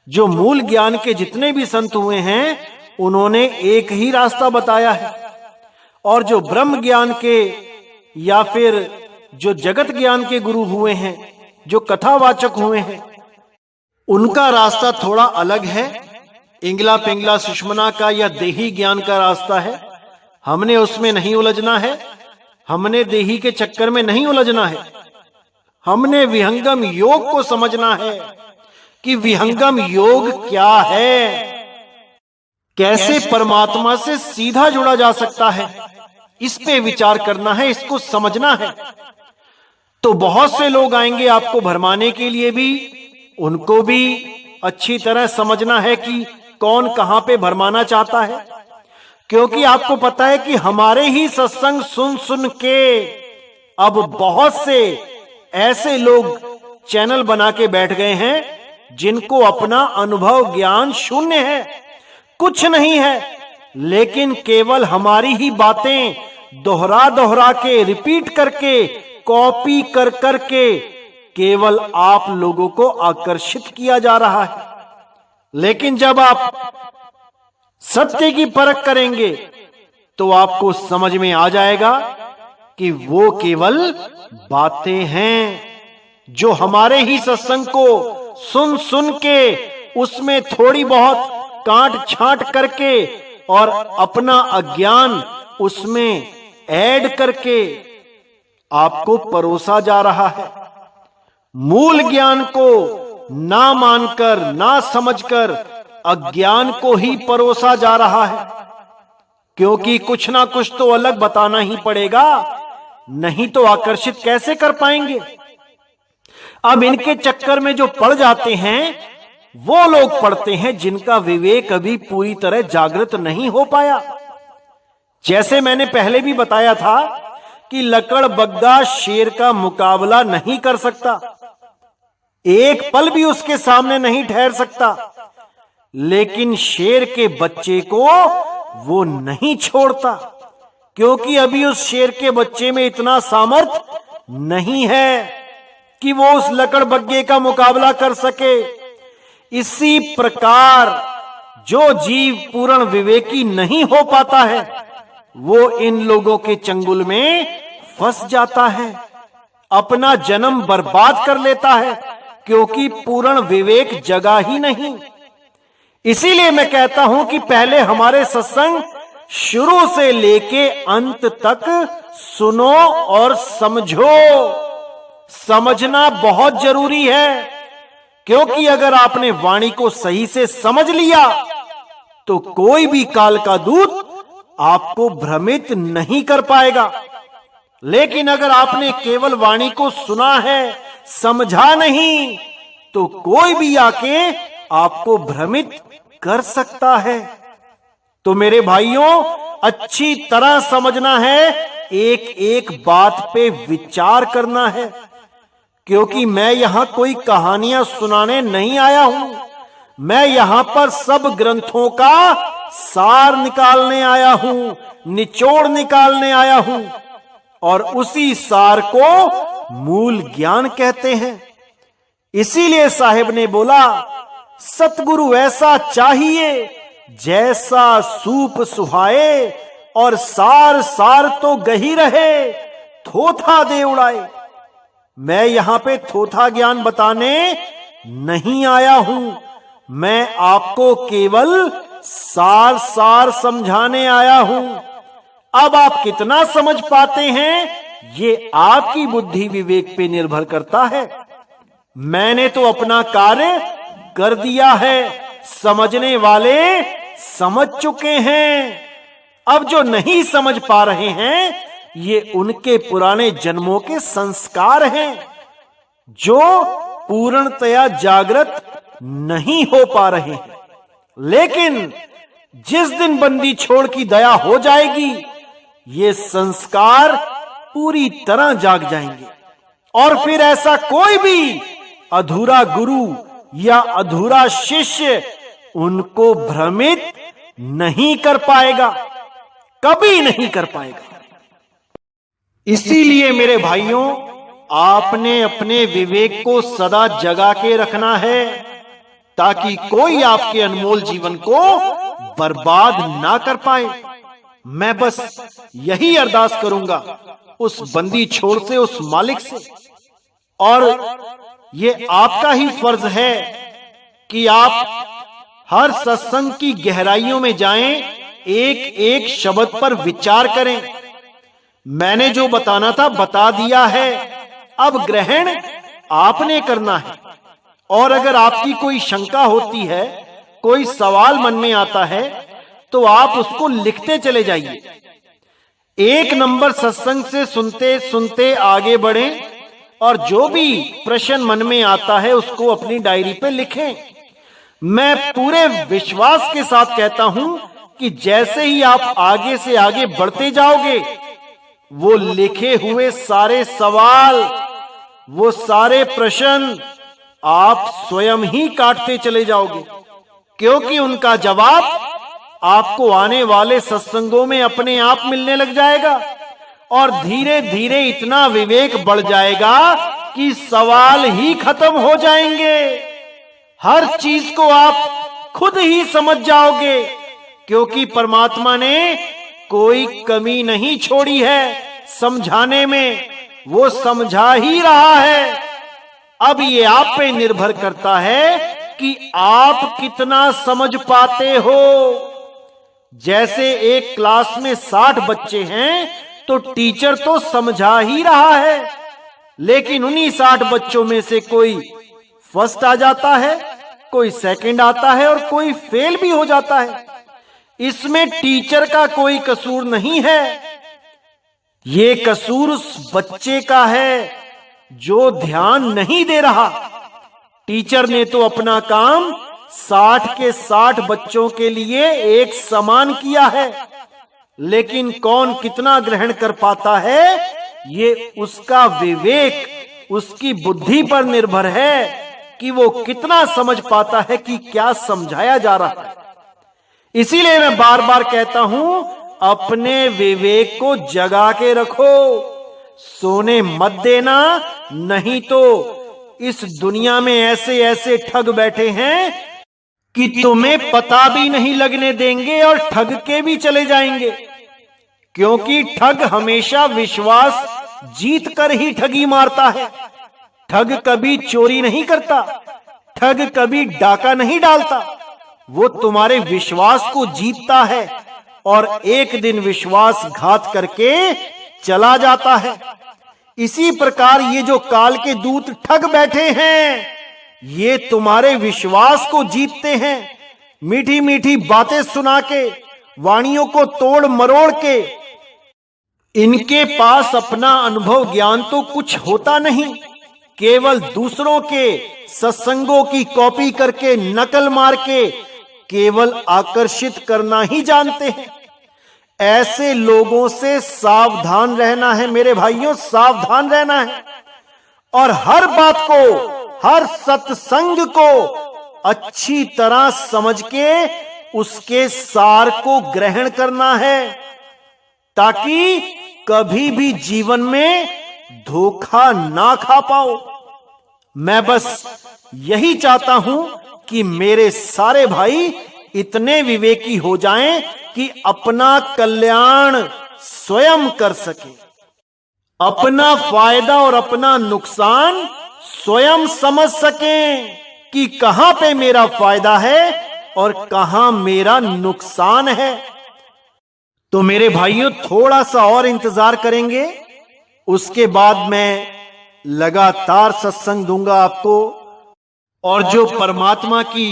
जो मूल ज्ञान के जितने भी संत हुए हैं उन्होंने एक ही रास्ता बताया है, और जो ब्रह्म ज्ञान के या फिर जो जगत ज्ञान के गुरु हुए हैं, जो कथावाचक हुए हैं, उनका रास्ता थोड़ा अलग है। इंगला पिंगला सुषमना का या देही ज्ञान का रास्ता है। हमने उसमें नहीं उलझना है, हमने देही के चक्कर में नहीं उलझना है। हमने विहंगम योग को समझना है कि विहंगम योग क्या है, कैसे परमात्मा से सीधा जुड़ा जा सकता है, इस पे विचार करना है, इसको समझना है। तो बहुत से लोग आएंगे आपको भरमाने के लिए भी, उनको भी अच्छी तरह समझना है कि कौन कहां पे भरमाना चाहता है। क्योंकि आपको पता है कि हमारे ही सत्संग सुन सुन के अब बहुत से ऐसे लोग चैनल बना के बैठ गए हैं जिनको अपना अनुभव ज्ञान शून्य है, कुछ नहीं है, लेकिन केवल हमारी ही बातें दोहरा दोहरा के, रिपीट करके, कॉपी कर करके केवल आप लोगों को आकर्षित किया जा रहा है। लेकिन जब आप सत्य की परख करेंगे तो आपको समझ में आ जाएगा कि वो केवल बातें हैं जो हमारे ही सत्संग को सुन सुन के उसमें थोड़ी बहुत काट छांट करके और अपना अज्ञान उसमें ऐड करके आपको परोसा जा रहा है। मूल ज्ञान को ना मानकर, ना समझकर अज्ञान को ही परोसा जा रहा है। क्योंकि कुछ ना कुछ तो अलग बताना ही पड़ेगा, नहीं तो आकर्षित कैसे कर पाएंगे। अब इनके चक्कर में जो पड़ जाते हैं वो लोग पढ़ते हैं जिनका विवेक अभी पूरी तरह जागृत नहीं हो पाया। जैसे मैंने पहले भी बताया था कि लकड़ बग्गा शेर का मुकाबला नहीं कर सकता, एक पल भी उसके सामने नहीं ठहर सकता, लेकिन शेर के बच्चे को वो नहीं छोड़ता, क्योंकि अभी उस शेर के बच्चे में इतना सामर्थ्य नहीं है कि वो उस लकड़ बग्गे का मुकाबला कर सके। इसी प्रकार जो जीव पूर्ण विवेकी नहीं हो पाता है वो इन लोगों के चंगुल में फंस जाता है, अपना जन्म बर्बाद कर लेता है, क्योंकि पूर्ण विवेक जगा ही नहीं। इसीलिए मैं कहता हूं कि पहले हमारे सत्संग शुरू से लेके अंत तक सुनो और समझो। समझना बहुत जरूरी है, क्योंकि अगर आपने वाणी को सही से समझ लिया तो कोई भी काल का दूत आपको भ्रमित नहीं कर पाएगा। लेकिन अगर आपने केवल वाणी को सुना है, समझा नहीं, तो कोई भी आके आपको भ्रमित कर सकता है। तो मेरे भाइयों, अच्छी तरह समझना है, एक एक बात पे विचार करना है, क्योंकि मैं यहां कोई कहानियां सुनाने नहीं आया हूं। मैं यहां पर सब ग्रंथों का सार निकालने आया हूं, निचोड़ निकालने आया हूं, और उसी सार को मूल ज्ञान कहते हैं। इसीलिए साहिब ने बोला, सतगुरु ऐसा चाहिए जैसा सूप सुहाए, और सार सार तो गही रहे, थोथा दे उड़ाए। मैं यहां पे थोथा ज्ञान बताने नहीं आया हूं, मैं आपको केवल सार सार समझाने आया हूं। अब आप कितना समझ पाते हैं ये आपकी बुद्धि विवेक पे निर्भर करता है। मैंने तो अपना कार्य कर दिया है, समझने वाले समझ चुके हैं। अब जो नहीं समझ पा रहे हैं ये उनके पुराने जन्मों के संस्कार हैं, जो पूर्णतया जागृत नहीं हो पा रहे हैं। लेकिन जिस दिन बंदी छोड़ की दया हो जाएगी, ये संस्कार पूरी तरह जाग जाएंगे, और फिर ऐसा कोई भी अधूरा गुरु या अधूरा शिष्य उनको भ्रमित नहीं कर पाएगा, कभी नहीं कर पाएगा। इसीलिए मेरे भाइयों, आपने अपने विवेक को सदा जगा के रखना है। ताकि कोई आपके अनमोल जीवन को बर्बाद ना कर पाए। मैं बस यही अरदास करूंगा उस बंदी छोर से, उस मालिक से। और ये आपका ही फर्ज है कि आप हर सत्संग की गहराइयों में जाएं, एक एक शब्द पर विचार करें। मैंने जो बताना था बता दिया है, अब ग्रहण आपने करना है। और अगर आपकी कोई शंका होती है, कोई सवाल मन में आता है, तो आप उसको लिखते चले जाइए। 1 नंबर सत्संग से सुनते सुनते आगे बढ़ें और जो भी प्रश्न मन में आता है उसको अपनी डायरी पे लिखें। मैं पूरे विश्वास के साथ कहता हूं कि जैसे ही आप आगे से आगे बढ़ते जाओगे, वो लिखे हुए सारे सवाल, वो सारे प्रश्न आप स्वयं ही काटते चले जाओगे, क्योंकि उनका जवाब आपको आने वाले सत्संगों में अपने आप मिलने लग जाएगा। और धीरे धीरे इतना विवेक बढ़ जाएगा कि सवाल ही खत्म हो जाएंगे। हर चीज को आप खुद ही समझ जाओगे, क्योंकि परमात्मा ने कोई कमी नहीं छोड़ी है समझाने में, वो समझा ही रहा है। अब ये आप पे निर्भर करता है कि आप कितना समझ पाते हो। जैसे एक क्लास में 60 बच्चे हैं तो टीचर तो समझा ही रहा है, लेकिन उन्हीं 60 बच्चों में से कोई फर्स्ट आ जाता है, कोई सेकंड आता है और कोई फेल भी हो जाता है। इसमें टीचर का कोई कसूर नहीं है, ये कसूर उस बच्चे का है जो ध्यान नहीं दे रहा। टीचर ने तो अपना काम 60 के 60 बच्चों के लिए एक समान किया है, लेकिन कौन कितना ग्रहण कर पाता है ये उसका विवेक, उसकी बुद्धि पर निर्भर है कि वो कितना समझ पाता है कि क्या समझाया जा रहा है। इसीलिए मैं बार बार कहता हूं, अपने विवेक को जगा के रखो, सोने मत देना, नहीं तो इस दुनिया में ऐसे ऐसे ठग बैठे हैं कि तुम्हें पता भी नहीं लगने देंगे और ठग के भी चले जाएंगे। क्योंकि ठग हमेशा विश्वास जीत कर ही ठगी मारता है। ठग कभी चोरी नहीं करता, ठग कभी डाका नहीं डालता, वो तुम्हारे विश्वास को जीतता है और एक दिन विश्वासघात करके चला जाता है। इसी प्रकार ये जो काल के दूत ठग बैठे हैं, ये तुम्हारे विश्वास को जीतते हैं। मीठी मीठी बातें सुना के, वाणियों को तोड़ मरोड़ के। इनके पास अपना अनुभव ज्ञान तो कुछ होता नहीं, केवल दूसरों के सत्संगों की कॉपी करके, नकल मार के केवल आकर्षित करना ही जानते हैं। ऐसे लोगों से सावधान रहना है मेरे भाइयों, सावधान रहना है। और हर बात को, हर सत्संग को अच्छी तरह समझ के उसके सार को ग्रहण करना है, ताकि कभी भी जीवन में धोखा ना खा पाओ। मैं बस यही चाहता हूं कि मेरे सारे भाई इतने विवेकी हो जाएं कि अपना कल्याण स्वयं कर सके, अपना फायदा और अपना नुकसान स्वयं समझ सकें कि कहां पे मेरा फायदा है और कहां मेरा नुकसान है। तो मेरे भाइयों, थोड़ा सा और इंतजार करेंगे, उसके बाद मैं लगातार सत्संग दूंगा आपको। और जो परमात्मा की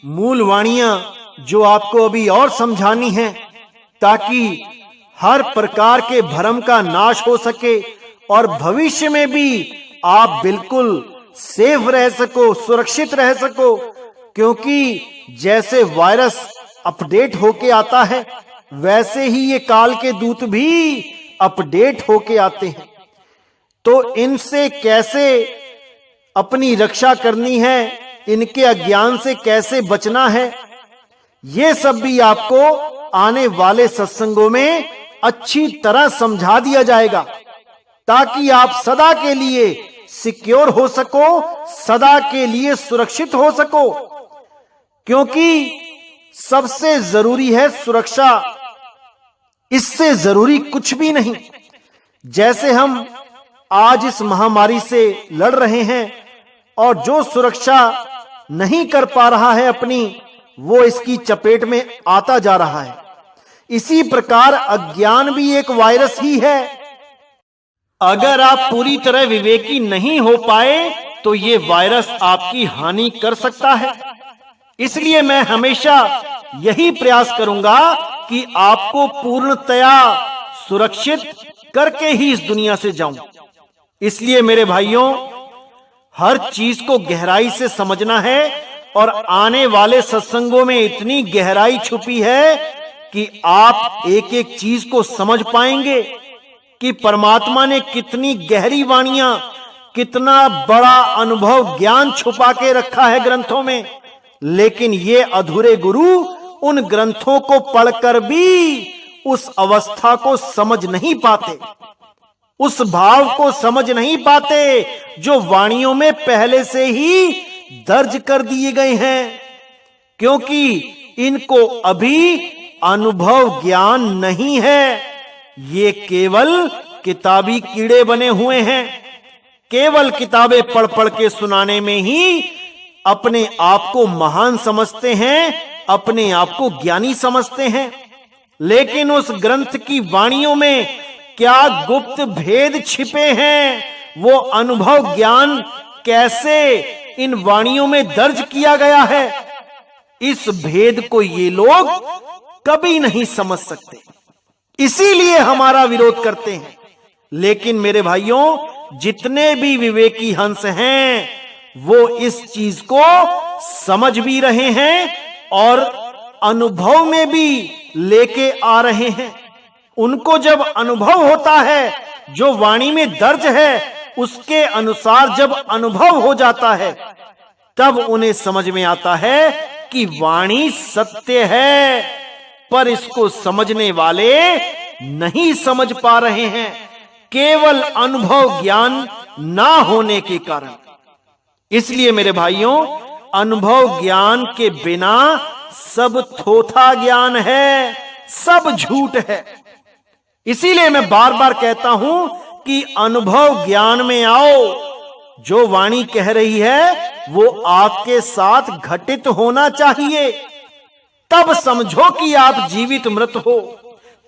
मूल वाणियां जो आपको अभी और समझानी है, ताकि हर प्रकार के भ्रम का नाश हो सके और भविष्य में भी आप बिल्कुल सेफ रह सको, सुरक्षित रह सको। क्योंकि जैसे वायरस अपडेट होके आता है, वैसे ही ये काल के दूत भी अपडेट होके आते हैं। तो इनसे कैसे अपनी रक्षा करनी है, इनके अज्ञान से कैसे बचना है, ये सब भी आपको आने वाले सत्संगों में अच्छी तरह समझा दिया जाएगा, ताकि आप सदा के लिए सिक्योर हो सको, सदा के लिए सुरक्षित हो सको। क्योंकि सबसे जरूरी है सुरक्षा, इससे जरूरी कुछ भी नहीं। जैसे हम आज इस महामारी से लड़ रहे हैं और जो सुरक्षा नहीं कर पा रहा है अपनी, वो इसकी चपेट में आता जा रहा है। इसी प्रकार अज्ञान भी एक वायरस ही है। अगर आप पूरी तरह विवेकी नहीं हो पाए तो ये वायरस आपकी हानि कर सकता है। इसलिए मैं हमेशा यही प्रयास करूंगा कि आपको पूर्णतया सुरक्षित करके ही इस दुनिया से जाऊं। इसलिए मेरे भाइयों, हर चीज को गहराई से समझना है और आने वाले सत्संगों में इतनी गहराई छुपी है कि आप एक एक चीज को समझ पाएंगे कि परमात्मा ने कितनी गहरी वाणियां, कितना बड़ा अनुभव ज्ञान छुपा के रखा है ग्रंथों में। लेकिन ये अधूरे गुरु उन ग्रंथों को पढ़कर भी उस अवस्था को समझ नहीं पाते, उस भाव को समझ नहीं पाते जो वाणियों में पहले से ही दर्ज कर दिए गए हैं, क्योंकि इनको अभी अनुभव ज्ञान नहीं है। ये केवल किताबी कीड़े बने हुए हैं। केवल किताबें पढ़ पढ़ के सुनाने में ही अपने आप को महान समझते हैं, अपने आप को ज्ञानी समझते हैं। लेकिन उस ग्रंथ की वाणियों में क्या गुप्त भेद छिपे हैं, वो अनुभव ज्ञान कैसे इन वाणियों में दर्ज किया गया है, इस भेद को ये लोग कभी नहीं समझ सकते। इसीलिए हमारा विरोध करते हैं। लेकिन मेरे भाइयों, जितने भी विवेकी हंस हैं वो इस चीज को समझ भी रहे हैं और अनुभव में भी लेके आ रहे हैं। उनको जब अनुभव होता है, जो वाणी में दर्ज है उसके अनुसार जब अनुभव हो जाता है, तब उन्हें समझ में आता है कि वाणी सत्य है, पर इसको समझने वाले नहीं समझ पा रहे हैं, केवल अनुभव ज्ञान ना होने के कारण। इसलिए मेरे भाइयों, अनुभव ज्ञान के बिना सब थोथा ज्ञान है, सब झूठ है। इसीलिए मैं बार बार कहता हूं कि अनुभव ज्ञान में आओ। जो वाणी कह रही है वो आपके साथ घटित होना चाहिए। तब समझो कि आप जीवित मृत हो,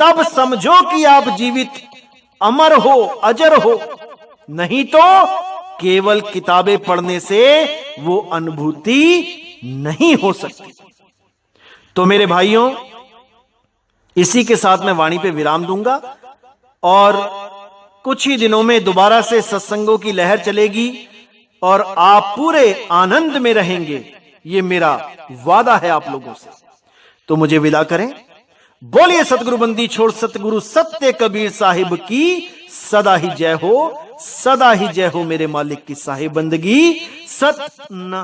तब समझो कि आप जीवित अमर हो, अजर हो। नहीं तो केवल किताबें पढ़ने से वो अनुभूति नहीं हो सकती। तो मेरे भाइयों, इसी के साथ मैं वाणी पे विराम दूंगा और कुछ ही दिनों में दोबारा से सत्संगों की लहर चलेगी और आप पूरे आनंद में रहेंगे, ये मेरा वादा है आप लोगों से। तो मुझे विदा करें। बोलिए सतगुरु बंदी छोड़ सतगुरु सत्य कबीर साहिब की सदा ही जय हो, सदा ही जय हो मेरे मालिक की साहिब बंदगी सतना।